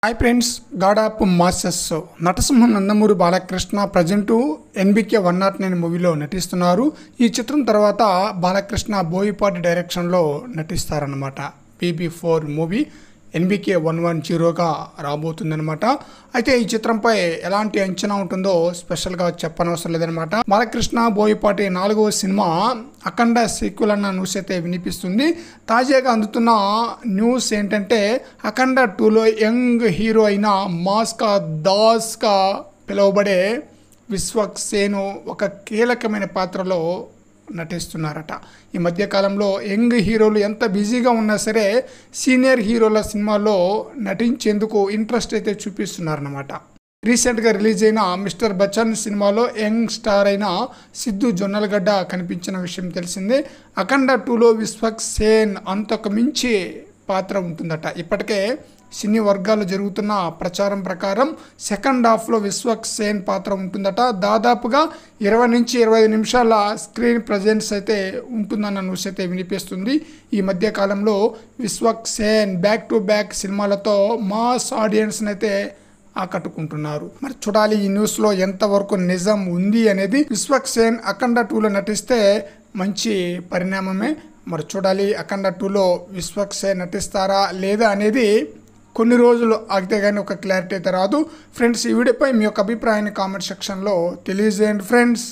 Hi friends, god of masters నటసింహం Nandamuri Balakrishna present NBK 109 మూవీలో నటిస్తున్నారు. ఈ చిత్రం తర్వాత బాలకృష్ణ బోయపాటి డైరెక్షన్లో నటిస్తారన్నమాట. PB4 movie NBK 110గా రాబోతుందన్నమాట. అయితే ఈ చిత్రంపై ఎలాంటి అంచనా ఉంటుందో స్పెషల్గా చెప్పనవసరం లేదనమాట. బాలకృష్ణ బోయపాటి 4వ సినిమా అఖండ సీక్వెల్ అన్న న్యూస్ అయితే వినిపిస్తుంది. తాజాగా అందుతున్న న్యూస్ ఏంటంటే అఖండ 2లో యంగ్ హీరో అయిన మాస్కా దాస్గా పిలువబడే విశ్వక్ సేన్ ఒక కీలకమైన పాత్రలో నటిస్తున్నారట. ఈ మధ్యకాలంలో యంగ్ హీరోలు ఎంత బిజీగా ఉన్నా సరే సీనియర్ హీరోల సినిమాల్లో నటించేందుకు ఇంట్రెస్ట్ అయితే చూపిస్తున్నారన్నమాట. రీసెంట్గా రిలీజ్ అయిన మిస్టర్ బచ్చన్ సినిమాలో యంగ్ స్టార్ అయిన సిద్ధు జొన్నలగడ్డ కనిపించిన విషయం తెలిసిందే. అఖండ 2లో విశ్వక్ సేన్ అంతకు మించి పాత్ర ఉంటుందట. ఇప్పటికే సినీ వర్గాలు జరుగుతున్న ప్రచారం ప్రకారం సెకండ్ హాఫ్లో విశ్వక్ సేన్ పాత్ర ఉంటుందట. దాదాపుగా 20 నుంచి 25 నిమిషాల స్క్రీన్ ప్రజెన్స్ అయితే ఉంటుందన్న న్యూస్ అయితే వినిపిస్తుంది. ఈ మధ్య కాలంలో Vishwak Sen back to back సినిమాలతో మాస్ ఆడియన్స్ని అయితే ఆకట్టుకుంటున్నారు. మరి చూడాలి ఈ న్యూస్లో ఎంతవరకు నిజం ఉంది అనేది. విశ్వక్ సేన్ అఖండ 2లో నటిస్తే మంచి పరిణామమే. మరి చూడాలి అఖండ 2లో విశ్వక్ సేన్ నటిస్తారా లేదా అనేది కొన్ని రోజులు ఆగితే కానీ ఒక క్లారిటీ అయితే రాదు. ఫ్రెండ్స్, ఈ వీడియోపై మీ యొక్క అభిప్రాయాన్ని కామెంట్ సెక్షన్లో తెలియజేయండి ఫ్రెండ్స్.